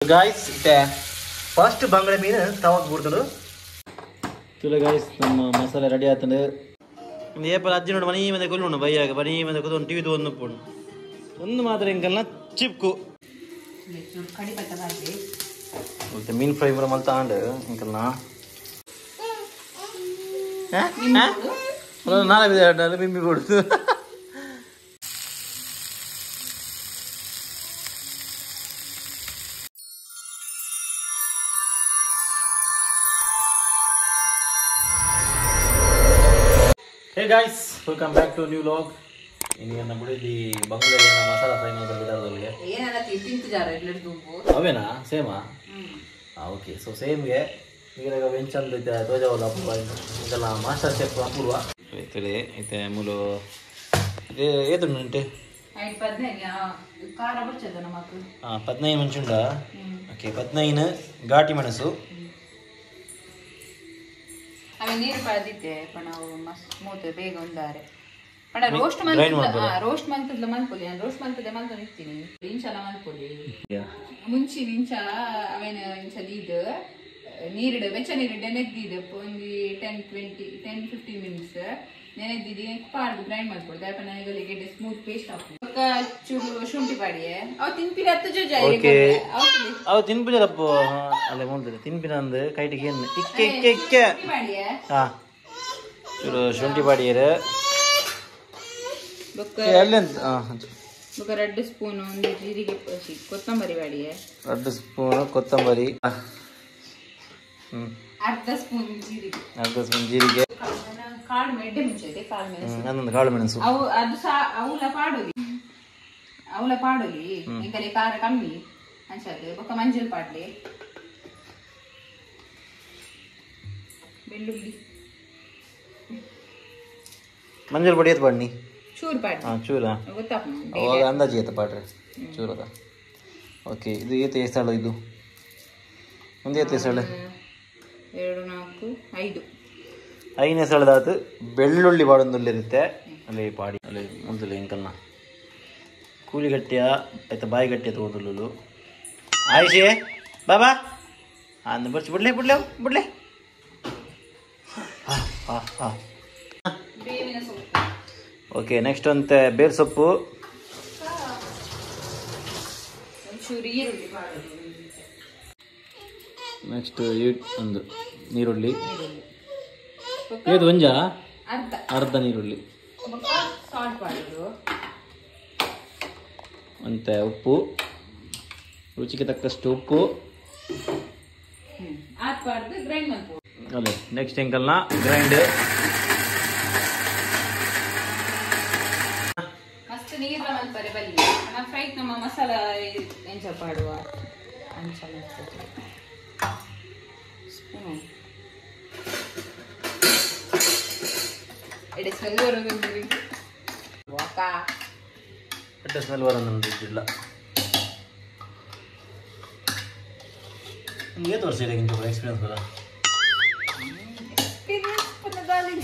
Guys इथे first बांगडे mean तवाक ಬಿಡ್ತಡು ತುಲೆ guys ನಮ್ಮ ಮಸಾಲೆ ರೆಡಿ ಆತಂದೆ ಏಪಲ ಅಜ್ಜಿ ನೋಡಿ ಮನಿ ಮೇಲೆ ಕೊಲ್ಲುಣ ಬೈಯಾಗ ಬನಿ ಮೇಲೆ ಕೊದು ಟಿವಿ ತಗೊಂಡು ಪೋಡು ಒಂದು ಮಾತ್ರ ಇಂಕಲ್ನ ಚಿಪ್ಕು ಕಡಿ ಪಟ್ಟದಾಗಿ ಮತ್ತೆ ಮೀನ್ ಫ್ರೈ ಬರ ಮಲ್ತಾ ಅಂಡ ಇಂಕಲ್ನ ನಾಳೆ ಬಿಡ ಬಿಂಬಿ ಕೊಡ್ತು Hey guys, welcome back to a new vlog. ini yang namanya di Bangla yang masalah fry mau berbeda dulu ya. Iya nanti pintu jarak itu tunggu. Awe na, same ah. Okay, so same ya. Ini kita venture itu aja jauh lah pun. Kita lah master chef Apurva. Itu deh, itu mulu. Itu nanti. Air padnya ya, kara bercanda nama aku. Padnai mencunda. Okay, padnai ini ghati manasu. ಅವೆ ನೀರು ಪಡೆದಿದ್ದೆ ಪಣ ಮಸ್ತ್ ಮೂತೆ ಬೇಗ ಉಂಡಾರೆ ಪಣ roast ಮಂತದ ಮಲ್ಪೊಲಿ ನಾನು roast ಮಂತದೆ ಮಲ್ತು ನಿಂತೀನಿ ಇಂಚಲ ಮಲ್ಪೊಲಿ ಮುಂಚೆ ಇಂಚ ಅವೇನ ಇಂಚ ದೀದು ನೀರಿಡ ಬೆಚ್ಚ ನೀರಿಡ ನೆಗ್ದಿದೆ ಒಂದು 10-15 ಮಿನಿಟ್ಸ್ ನೆನೆದ್ದಿದ್ದು ಪಾಡ್ದು ಗ್ರೈಂಡ್ ಮಾಡ್ಕೊಡ್ದು ಅಪ್ಪ ನನಗೆ ಗೆಡ್ಡೆ ಸ್ಮೂತ್ ಪೇಸ್ಟ್ ಹಾಕು ಚೂರು ಶುಂಠಿ ಪಾಡಿಯೆ ಅವು ತಿನ್ಪಿರ ಹತ್ತು ಜೋಜ ಅವು ತಿನ್ಪಿರಪ್ಪ ಅಲ್ಲೇ ಮುಂದೆ ತಿನ್ಪಿನ ಅಂದು ಕೈಟಿಗೆ ಏನು ಇಕ್ಕೆ ಇಕ್ಕೆ ಇಕ್ಕೆ ಹಾಂ ಚೂರು ಶುಂಠಿ ಪಾಡಿಯರು ಅಲ್ಲೆಂತ ఒక 2 ಸ್ಪೂನ್ ಒಂದು ಜೀರಿಗೆ ಕೊತ್ತಂಬರಿ ಬಾಡಿಯೆ 2 ಸ್ಪೂನ್ ಕೊತ್ತಂಬರಿ ಅರ್ಧ ಸ್ಪೂನ್ ಜೀರಿಗೆ ಕಾಳು ಮೆಡ್ಡೆ ಮುಂಚೆ ಕಾಳು ಮೆಣಸು ಅದೊಂದು ಕಾಳು ಮೆಣಸು ಅವು ಅದು ಸಹ ಅವಲ ಪಾಡೋಲಿ ಇಂಕಲೆ ಖಾರ ಕಮ್ಮಿ ಅಂಚದು ಬೊಕ್ಕ ಮಂಜಲ್ ಪಾಡ್ಲಿ ಬೆಳ್ಳುಳ್ಳಿ ಮಂಜಲ್ ಪೊಡಿ ಎತ್ ಬಣ್ಣಿ ಚೂರು ಪಾಡ್ಲಿ ಚೂರಾ ಗೊತ್ತಪ್ಪ ಅವಾಗ ಅಂದಾಜು ಏತ ಪಾಡ್ರೆ ಚೂರದ ಓಕೆ ಇದು ಏತ ಸ್ಥಳ ಇದು ಒಂದು ಏತ ಸ್ಥಳ 2 4 5 ಐದನೇ ಸ್ಥಳದಾತು ಬೆಳ್ಳುಳ್ಳಿ ಪಾಡೊಂದುಲ್ಲಿರುತ್ತೆ ಅಲ್ಲಿ ಪಾಡಿ ಅಲ್ಲಿ ಮುಂದಲು ಇಂಕಲ್ನ ಕೂಲಿಗಟ್ಟಿಯ ಆಯ್ತಾ ಬಾಯಿಗಟ್ಟಿಯ ತಗೋದುಲ್ಲು ಆಯ್ಷೆ ಬಾಬಾ ಅಂದು ಬರ್ಚಿ ಬಿಡ್ಲೆ ಓಕೆ ನೆಕ್ಸ್ಟ್ ಅಂತ ಬೇರ್ ಸೊಪ್ಪು ನೆಕ್ಸ್ಟ್ ಒಂದು ನೀರುಳ್ಳಿ ಇದು ಒಂಜ ಅರ್ಧ ನೀರುಳ್ಳಿ ಮತ್ತೆ ಉಪ್ಪು ರುಚಿಗೆ ತಕ್ಕಷ್ಟು ಉಪ್ಪು ಅದೇ ನೆಕ್ಸ್ಟ್ ಎಂಕಲ್ನ ಗ್ರೈಂಡ್ ಮಸ್ತ್ ನೀರ ಮಲ್ಪರೆ ಬಲ್ಲಿ ನಮ್ಮ ಫ್ರೈಟ್ ನಮ್ಮ ಮಸಾಲ ಎಂಚ ಪಾಡುವ ಅಂಚ ಸ್ಪೂನ್ ಎಡೆ ಸ್ಮೆಲ್ ಬರೋದಿಲ್ಲ ವಾಕಾ ಎಡೆ ಸ್ಮೆಲ್ ಬರೋದಿಲ್ಲ ನಿಮ್ಗೆ ಎಷ್ಟು ವರ್ಷ ಇದೆ ಎಕ್ಸ್ಪೀರಿಯನ್ಸ್ ಬರ ಎಕ್ಸ್ಪೀರಿಯನ್ಸ್ ಪನ್ನದಾಲಿ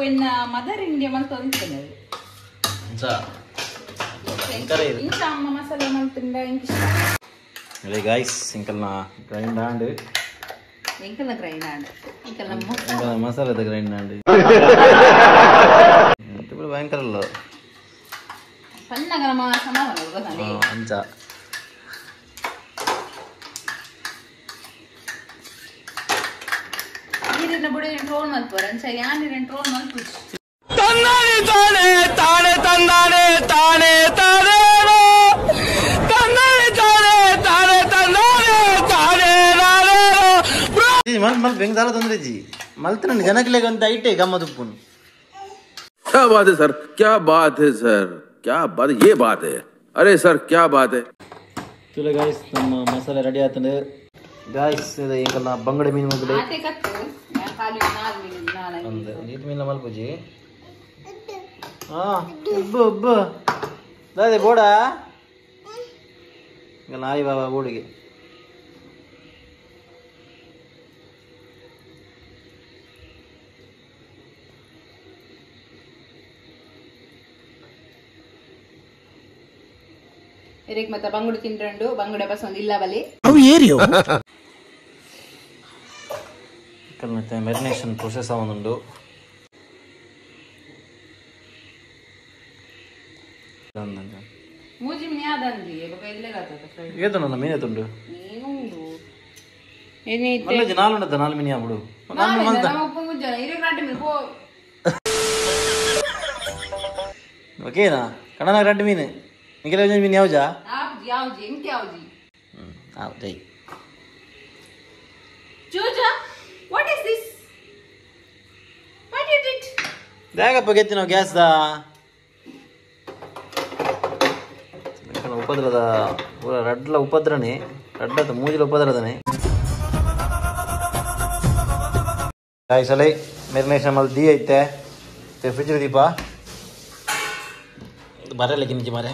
ಎನ್ನ ಮದರ್ ಇಂಡಿಯಾ ಮಲ್ತ ಅಂತಾನೆ ಇಂಚ ಅಮ್ಮ ಮಸಾಲೆ ಮಲ್ತಿಂದ ಇಂಕ ಅದೇ ಗಾಯ್ಸ್ ಇಂಕಲ್ನ ಗ್ರೈಂಡ್ ಆಂಡ್ ಎಂಕಲ್ನ ಗ್ರೈಂಡ್ ಆಂಡ್ ಇಂಕಲ್ನ ಮಸಾಲದ ಗ್ರೈಂಡ್ ಆಂಡ್ ಭಯಂಕರ ಅಲ್ಲ ಸಣ್ಣಗ ನಮ್ಮ ಸಮಾನ ಗೊತ್ತಾನೆ ಅಂಚ ನೀರಿನ ಬುಡಿ ಟ್ರೋಲ್ ಮಲ್ಪೋರ ಅಂಚ ಯಾ ನೀರಿನ ಟ್ರೋಲ್ ಮಲ್ಪು ತಂದಾನೆ ತಾನೆ ತಾನೆ ತಂದಾನೆ ತಾನೆ ತಾನೆ ತಂದಾನೆ ತಾನೆ ತಾನೆ ತಂದಾನೆ ತಾನೆ ಮಲ್ ಬೆಂಗ್ ದಾಲ ತೊಂದ್ರೆ ಜಿ ಮಲ್ತ ಜನಕ್ಕೆ ಒಂದು ಐಟೆ ಗಮ್ಮದುಪ್ಪುನು क्या बात है सर क्या बात है सर क्या बात ये बात है अरे सर क्या बात है ತುಲೆ ಗಾಯ್ಸ್ ನಮ್ಮ ಮಸಾಲೆ ರೆಡಿ ಆತಂದೆ ಗಾಯ್ಸ್ ಇದು ಈಗಲ್ಲ ಬಂಗಡೆ ಮೀನು ಮಗ್ಗಡೆ ಆತೆ ಕತ್ತು ಖಾಲಿ ನಾಲ್ ಒಂದು ನೀಟ್ ಮೀನ ಮಲ್ಪುಜಿ ಉಬ್ಬು ದಾದೆ ಬೋಡ ಈಗ ನಾಯಿ ಬಾಬಾ ಬೋಡಿಗೆ ಇರೇಕ್ ಮತ್ತೆ ಬಂಗುಡು ತಿಂಡ್ರಂಡು ಬಂಗುಡ ಬಸ್ ಒಂದು ಇಲ್ಲ ಬಲಿ ಮತ್ತೆ ಮೆರಿನೇಷನ್ ಪ್ರೊಸೆಸ್ ಆವೊಂದುಂಡು ಮೂಜಿ ಮಿನಿ ಆದಂದಿ ಬೊಕ ಇಲ್ಲೇ ಗಾತದ ಫ್ರೈ ಏತನ ಮೀನೆ ತುಂಡು ನೀನುಂಡು ಏನೈತೆ ಮಲ್ಲಜಿ ನಾಲುಂಡದ ನಾಲ್ ಮಿನಿ ಆಬಿಡು ನಮ್ಮ ಉಪ್ಪು ಮುಜ್ಜನ ಇರೇಕ್ ರಾಟಿ ಮೀನು ಪೋ ಓಕೆನಾ ಕಣನ ರೆಡ್ ಮೀನು ನಿಖಿಲ ಮೀನು ಯಾವ್ಜಾ ಯಾವ್ಜಿ ಎಂಕೆ ಯಾವ್ಜಿ ಜೈ ಚೂಜಾ what is this what is it ಬೇಗಪ್ಪ ಗೆತ್ತಿ ನಾವು ಗ್ಯಾಸ್ದ ಉಪದ್ರದ ಪೂರ ರಡ್ಲ ಉಪದ್ರನೇ ರಡ್ಡದ ಮೂಜಿಲ ಉಪದ್ರದನೆ ಸಲ ಮೆರಿನೇಷನ್ ಮಲ್ ದಿ ಐತೆ ಫ್ರಿಜ್ ದೀಪ ಬರಲಿಕ್ಕೆ ನಿಜ ಮಾರೆ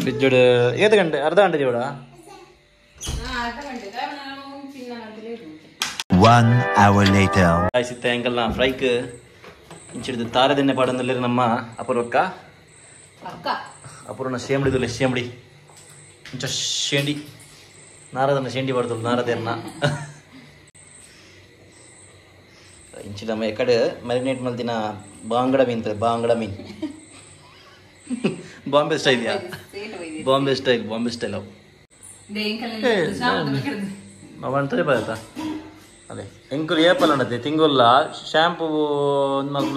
ಫ್ರಿಜ್ ಏತು ಗಂಟೆ ಅರ್ಧ ಗಂಟೆ ಜೋಡ ಸಿತ್ತ ಎಂಕಲ್ನ ಫ್ರೈಕ್ ಇಂಚಿಡ್ದು ತಾರದೆಣ್ಣೆ ಪಾಡಂದಲ್ಲಿ ನಮ್ಮ ಅಪೂರ್ವಕ್ಕ ಅಪೂರ್ವನ ಶೇಮಡಿದುಲ್ಲ ಶೇಮಡಿ ಇಂಚ ಶೇಂಡಿ ನಾರದನ್ನ ಶೇಂಡಿ ಪಡ್ದಲ್ಲ ನಾರದನ್ನ ಇಂಚಿನ ಎಕಡೆ ಮ್ಯಾರಿನೇಟ್ ಮಲ್ತಿನ ಬಾಂಗಡ ಮೀನ್ ಬಾಂಗಡ ಮೀನ್ ಬಾಂಬೆ ಸ್ಟೈಲ್ ಬಾಂಬೆ ಸ್ಟೈಲ್ ಅವು ಅವಂತದೆ ಬರತ್ತ ಅದೇ ಎಂಕುಲು ಏಪಲ್ ಉಂಡತೆ ತಿಂಗೊಲ್ಲ ಶ್ಯಾಂಪು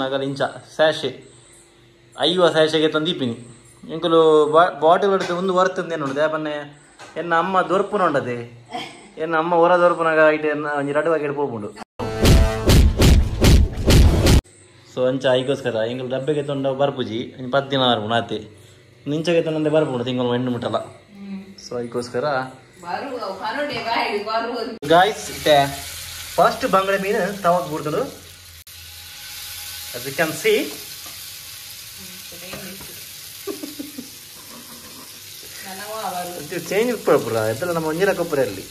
ನಗರ ಇಂಚ ಸ್ಯಾಶೆ 5 ಸ್ಯಾಶೆಗೆ ತಂದೀಪಿನಿ ಎಂಕುಲು ಬಾಟಲ್ ಹೊಡೆದು ಒಂದು ವರ್ತಂದೇನು ಉಂಟು ಯಾಪನ್ನೆ ಎನ್ನ ಅಮ್ಮ ದೊರ್ಪುನ ಉಂಡತೆ ಎನ್ನ ಅಮ್ಮ ಹೊರ ದೊರ್ಪುನಾಗ ಐಟೆ ಒಂಜಿ ರಡುವಾಗಿ ಪೋಪುಂಡು ಸೊ ಅಂಚ ಐಗೋಸ್ಕರ ಎಂಕುಲು ಡಬ್ಬೆಗೆ ತೊಂಡ ಬರ್ಪುಜಿ 10 ದಿನ ಬರ್ಪುಣ ಆತೆ ನಿಂಚಗೆ ತೊಂಡೆ ಬರ್ಪುಂಡು ತಿಂಗಳು ಹೆಣ್ಣು ಮುಟ್ಟಲ್ಲ ಸೊ ಅದಕ್ಕೋಸ್ಕರ ಗಾಯ್ಸ್ ಫಸ್ಟ್ ಬಂಗಡೆ ಮೀನು ತವಾಗ ಬಿಡ್ತಳು as you can see change ಪುರ ಎತ್ತಲ್ಲ ನಮ್ಮ ಒಂಜಿರ ಕೊಬ್ಬರಲ್ಲಿ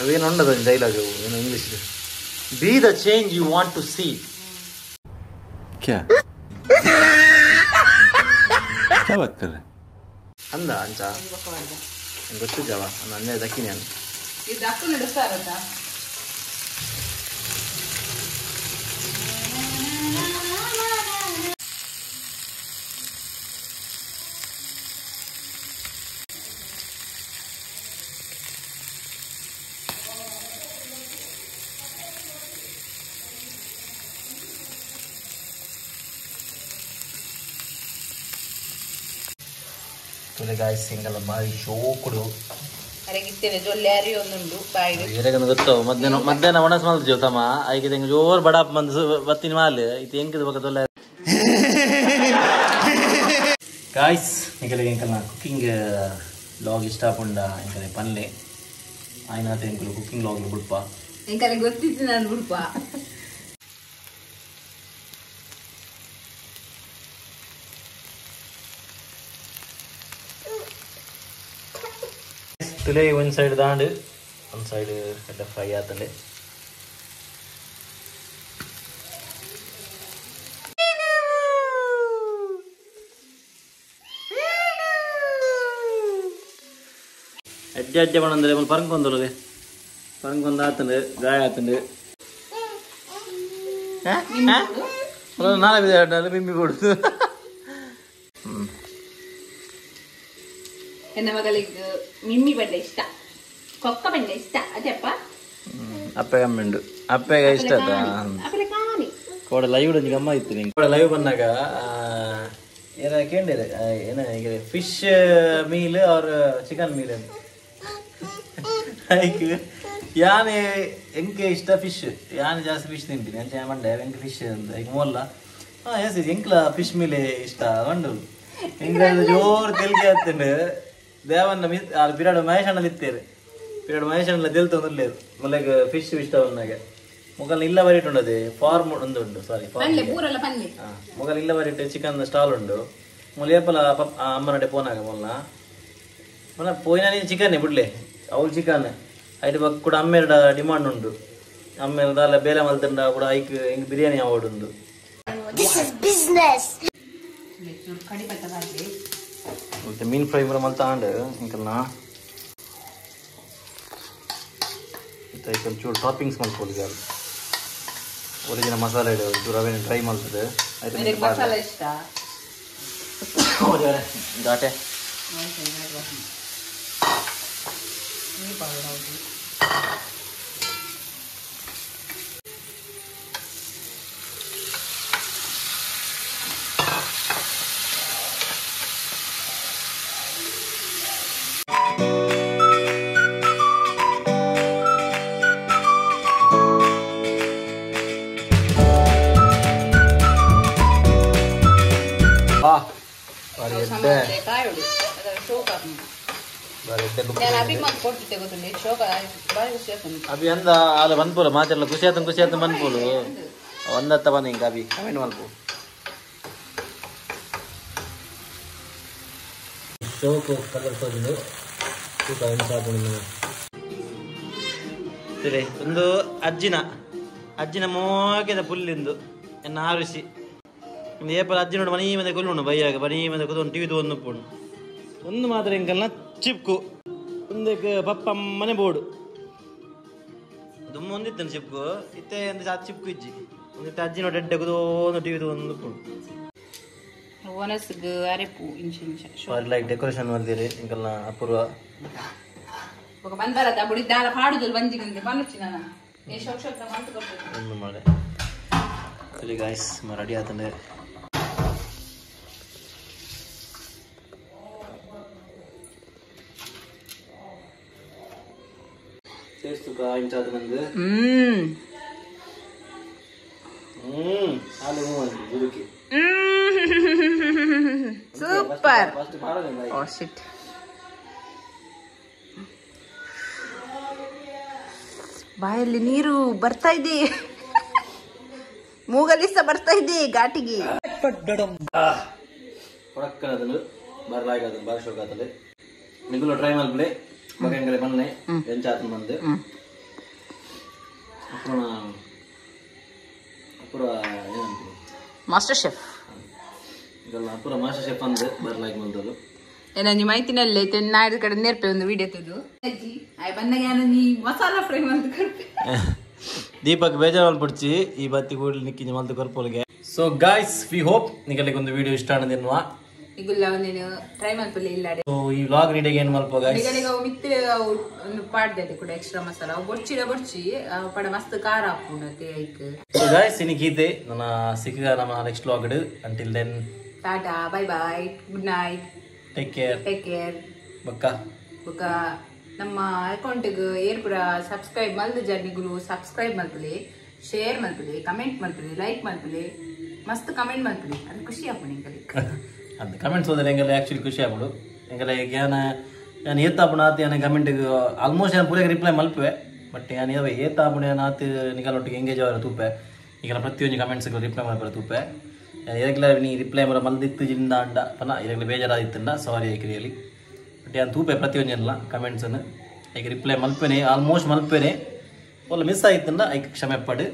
ಅವೇನು ಉಂಡದ ಡೈಲಾಗು ಏನು English be the change you want to see क्या क्या बात कर रहे हैं ಅಂದ ಅಂಚ ಗೊತ್ತು ಜವ ನನ್ನ ದಕ್ಕಿನಿ ಅನ್ನ ಇದು ಅಕ್ಕು ನಡೆಸ್ತಾರಂತ ಗಾಯ್ಸ್ ಸಿಂಗಲ್ ಬಾಯಿ ಶೋಕುಡು ಅರೆಗಿತ್ತೇನೆ ಜೊಲ್ಲೆ ಅರಿ ಒಂದುಂಡು ಬಾಯಿಗೆ ಏರಗನ ಗೊತ್ತಾವ ಮಧ್ಯಾಹ್ನ ಒಣಸ್ ಮಲ್ ಜೋತಮ್ಮ ಐಕೆ ತೆಂಗ ಜೋರ್ ಬಡಾಪ್ ಬಂದು ಬತ್ತಿನ ಮಾಲ್ ಇದು ಎಂಕಿದ ಬಕ ತೊಲ್ಲ ಗಾಯ್ಸ್ ಎಂಕಲೆ ಎಂಕಲ್ನ ಕುಕಿಂಗ್ ಲಾಗ್ ಇಷ್ಟ ಪುಂಡ ಎಂಕಲೆ ಪನ್ಲೆ ಆಯ್ನಾತ ಎಂಕಲು ಕುಕಿಂಗ್ ಲಾಗ್ ಬಿಡ್ಪ ಎಂಕಲೆ ಗೊತ್ತಿತ್ತು ನಾನು ಬಿಡ್ಪ ತುಲೆ ಒಂದು ಸೈಡ್ ದಾಂಡು ಒಂದು ಸೈಡ್ ಎಲ್ಲ ಫ್ರೈ ಆತಂಡೆ ಅಜ್ಜ ಅಜ್ಜ ಮಾಡಂದ್ರೆ ಪರಂಗ್ ಬಂದೋಲಗೆ ಪರಂಗ್ ಬಂದು ಆತಂಡು ಗಾಯ ಆತಂಡು ನಾಳೆ ಬಿಂಬಿ ಕೊಡುದು ನನ್ನ ಮಗಳಿಗೆ ಮಿಮ್ಮಿ ಬಂಡೆ ಇಷ್ಟ ಕೊಕ್ಕ ಬಂಡೆ ಇಷ್ಟ ಅಜ್ಜಪ್ಪ ಅಪ್ಪಗೆ ಅಮ್ಮಂಡು ಅಪ್ಪಗೆ ಇಷ್ಟ ಕೋಡ ಲೈವ್ ಒಂದು ಗಮ್ಮ ಇತ್ತು ನಿಂಗೆ ಕೋಡ ಲೈವ್ ಬಂದಾಗ ಏನ ಕೇಳಿದೆ ಏನ ಈಗ ಫಿಶ್ ಮೀಲ್ ಅವ್ರ ಚಿಕನ್ ಮೀಲ್ ಅಂತ ಆಯ್ಕೆ ಯಾನೆ ಎಂಕೆ ಇಷ್ಟ ಫಿಶ್ ಯಾನೆ ಜಾಸ್ತಿ ಫಿಶ್ ತಿಂತೀನಿ ಅಂತ ಮಂಡೆ ಎಂಕೆ ಫಿಶ್ ಅಂತ ಈಗ ಮೊಲ್ಲ ಎಸ್ ಎಂಕ್ಲ ಫಿಶ್ ಮೀಲೆ ಇಷ್ಟ ಮಂಡು ಎಂಕ ಜೋರು ತೆಲ್ಗೆ ಹತ್ತಂಡು ದೇವನ್ನ ಪಿರಾಡು ಮಹೇಶಣ್ಣಲ್ಲಿ ಇತ್ತೇರು ಪಿರಾಡು ಮಹೇಶಣ್ಣಲ್ಲ ತೆಲ್ತೊಂದಿಲ್ಲೇರು ಮೊಲೆಗೆ ಫಿಶ್ ಇಷ್ಟ ಬಂದಾಗ ಮೊಗಲ್ ಇಲ್ಲ ಬರಿಟ್ ಉಂಡದೆ ಫಾರ್ಮ್ ಒಂದು ಉಂಡು ಸಾರಿ ಮೊಗಲ್ ಇಲ್ಲ ಬರಿಟ್ ಚಿಕನ್ ಸ್ಟಾಲ್ ಉಂಡು ಮೊಲೇಪಲ ಅಮ್ಮನಡೆ ಪೋನಾಗ ಮೊಲ್ಲ ಮೊನ್ನ ಪೋಯಿನ ಚಿಕನ್ನೇ ಬಿಡ್ಲೆ ಅವಳು ಚಿಕನ್ ಐದು ಬಕ್ ಕೂಡ ಅಮ್ಮೆರಡ ಡಿಮಾಂಡ್ ಉಂಡು ಆಮೇಲೆ ದಾಲ ಬೇಲೆ ಮಲ್ತಂಡ ಕೂಡ ಐಕ್ ಹಿಂಗೆ ಬಿರಿಯಾನಿ ಆವಡುಂದು ಮತ್ತೆ ಮೀನು ಫ್ರೈ ಕೂಡ ಮಲ್ತಾಂಡು ಇಂಕಲ್ನ ಮತ್ತೆ ಒಂಚೂರು ಟಾಪಿಂಗ್ಸ್ ಮಾಡ್ಕೊಳ್ಳಿ ಈಗ ಒರಿಜಿನ ಮಸಾಲೆ ಇಡು ಒಂಚೂರು ಅವೇನು ಡ್ರೈ ಮಾಡ್ತದೆ ಮಸಾಲೆ ಇಷ್ಟ ದಾಟೆ ಅಭಿ ಅಂದ ಅಲ್ಲ ಬಂದ್ಪೋಲು ಮಾತೆಲ್ಲ ಖುಷಿ ಆಯ್ತು ಬಂದ್ಪೋಲು ಒಂದತ್ತ ಬಂದ ಹಿಂಗ ಅಭಿ ಕಮೆಂಟ್ ಮಲ್ಪು ಶೋಕು ಕಲರ್ ತಗೊಂಡು ತೂಕ ಎಣಿಸಾಕೊಂಡು ಸರಿ ಒಂದು ಅಜ್ಜಿನ ಮೋಕೆದ ಪುಲ್ಲಿಂದು ಎನ್ನ ಆರುಸಿ ಒಂದು ಏಪಲ್ ಅಜ್ಜಿ ನೋಡಿ ಮನಿ ಮೇಲೆ ಕೊಲ್ಲುಂಡು ಬೈಯಾಗ ಬನಿ ಮೇಲೆ ಕೂತ್ಕೊಂಡು ಟಿವಿ ಒಂದು ಪುಂಡು ಒಂದು ಮಾತ್ರ ಇಂಕಲ್ನ ಚಿಪ್ಕು ಒಂದಕ್ಕೆ ಪಪ್ಪ ಮನೆ ಬೋರ್ಡು ದುಮ್ಮ ಒಂದಿತ್ತನು ಚಿಪ್ಕು ಇತ್ತೆ ಒಂದು ಚಿಪ್ಕು ಇಜ್ಜಿ ಒಂದಿತ್ತು ಅಜ್ಜಿ ನೋಡಿ ಎಡ್ಡೆ ಕೂತು ಒಂದು ಟಿವಿ ಒಂದು ಪುಂಡು ಲೈಕ್ ಡೆಕೋರೇಷನ್ ಮಾಡ್ತೀರಿ ಇಂಕಲ್ನ ಅಪೂರ್ವ ಒಂದು ಮಾಡೆ ಸರಿ ಗಾಯ್ಸ್ ರೆಡಿ ಆತಂಡೆ ಇಂಚಾದ ಬಂದು ಸೂಪರ್ ಬಾಯಲ್ಲಿ ನೀರು ಬರ್ತಾ ಇದೆ ಮೂಗಲ್ಲಿ ಸಹ ಬರ್ತಾ ಇದೆ ಘಾಟಿಗೆ ಹೊರಕ್ಕನದನ್ನು ಬರಲಾಗದನ್ನು ಬಾರಿಸೋಕಾತದೆ ನಿಗುಲು ಟ್ರೈ ಮಾಡ್ಬಿಡಿ ಮಗಂಗಲೆ ಬನ್ನೆ ಎಂಚಾತನ ಬಂದು ಅಪೂರ ಏನಂತೀವಿ ಮಾಸ್ಟರ್ ಶೆಫ್ ಇದೆಲ್ಲ ಅಪೂರ ಮಾಸ್ಟರ್ ಶೆಫ್ ಅಂದು ಬರಲಾಗಿ ಬಂದದು ಏನಿ ಮಾಹಿತಿನಲ್ಲೇ ನಾಯ್ದು ಕಡೆ ನೇರ್ಪೆ ಒಂದು ವಿಡಿಯೋ ತೆಗೆದು ಬಂದಾಗ ನೀ ಮಸಾಲಾ ಫ್ರೈ ಮಾಡ್ತು ದೀಪಕ್ ಬೇಜಾರು ಪಡ್ಚಿ ಈ ಬತ್ತಿ ಕೂಡಲಿ ನಿಕ್ಕಿ ಮಲ್ತು ಕರ್ಪೋಲ್ಗೆ ಸೊ ಗಾಯ್ಸ್ ವಿ ಹೋಪ್ ನಿಗಲಿಗೆ ಒಂದು ವಿಡಿಯೋ ಇಷ್ಟ ಅನ್ನೋದಿನ್ವಾ ಈಗುಲ್ಲ ಒಂದೇನು ಟ್ರೈ ಮಾಡ್ಪಲ್ಲ ಇಲ್ಲ ಸೊ ಈ ವ್ಲಾಗ್ ನೀಡಿಗೆ ಏನು ಮಲ್ಪ ಗಾಯ್ಸ್ ನಿಗಲಿಗೆ ಅವು ಮಿತ್ತೆ ಒಂದು ಪಾಡ್ದೈತೆ ಕೂಡ ಎಕ್ಸ್ಟ್ರಾ ಮಸಾಲ ಅವು ಬೊಡ್ಚಿ ಪಡ ಮಸ್ತ್ ಖಾರ ಹಾಕೊಂಡತೆ ಐಕ್ ಸೊ ಗಾಯ್ಸ್ ಇನ್ನಿಗೀತೆ ನನ್ನ ಸಿಕ್ಕ ನಮ್ಮ next vlog until then tata bye bye good night take care ಬೊಕ್ಕ ನಮ್ಮ ಅಕೌಂಟ್ಗೆ ಏರ್ಪುರ ಸಬ್ಸ್ಕ್ರೈಬ್ ಮಲ್ದ ಜರ್ನಿಗಳು ಸಬ್ಸ್ಕ್ರೈಬ್ ಮಲ್ಪಲೆ ಶೇರ್ ಮಲ್ಪಲೆ ಕಮೆಂಟ್ ಮಲ್ಪಲೆ ಲೈಕ್ ಮಲ್ಪಲೆ ಮಸ್ತ್ ಕಮೆಂಟ್ ಮಲ್ಪಲೆ ಅದು ಖುಷಿ ಆಗ್ಬಿಡಿ ಅದು ಕಮೆಂಟ್ಸ್ ಹೋದ್ರೆ ಹೆಂಗೆಲ್ಲ ಆ್ಯಕ್ಚುಲಿ ಖುಷಿ ಆಗ್ಬಿಡು ಹೆಂಗೆಲ್ಲ ಈಗ ನಾನು ಏತಾಪುಣ ಆತು ನಾನು ಕಮೆಂಟಿಗೆ ಆಲ್ಮೋಸ್ಟ್ ನಾನು ಪೂರಿಗೆ ರಿಪ್ಲೈ ಮಲ್ಪುವೆ ಬಟ್ ನಾನು ಯಾವ ಏತಾಪುಣ ಆತು ನಿಗಲೊಟ್ಟಿಗೆ ಎಂಗೇಜ್ ಅವರ ತೂಪೆ ಈಗೆಲ್ಲ ಪ್ರತಿಯೊಂದು ಕಮೆಂಟ್ಸ್ಗಳು ರಿಪ್ಲೈ ಮಾಡ್ಬಾರ ತೂಪೆ ಇದಕ್ಕೆಲ್ಲ ನೀ ರಿಪ್ಲೈ ಮಾಡೋ ಮಲ್ದಿತ್ತು ಜಿಂದ ಅಂಡ ಪನ ಇದಕ್ಕೆ ಬೇಜಾರಾದಿತ್ತಂಡ ಸಾರಿ ಏಕ್ರಿಯಲ್ಲಿ ಬಟ್ ನಾನು ತೂಪೆ ಪ್ರತಿಯೊಂದೆಲ್ಲ ಕಮೆಂಟ್ಸನ್ನು ಈಗ ರಿಪ್ಲೈ ಮಲ್ಪೇನೆ ಆಲ್ಮೋಸ್ಟ್ ಮಲ್ಪೇನೆ ಒಳ್ಳೆ ಮಿಸ್ ಆಯ್ತಂಡ ಐಕ್ ಕ್ಷಮೆ ಪಡು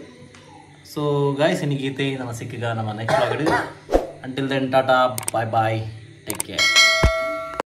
ಸೊ ಗಾಯ್ಸ್ ಇನ್ನಿಗೀತೆ ನಮ್ಮ ಸಿಕ್ಕಿಗ ನಮ್ಮ next vlog until then tata bye bye take care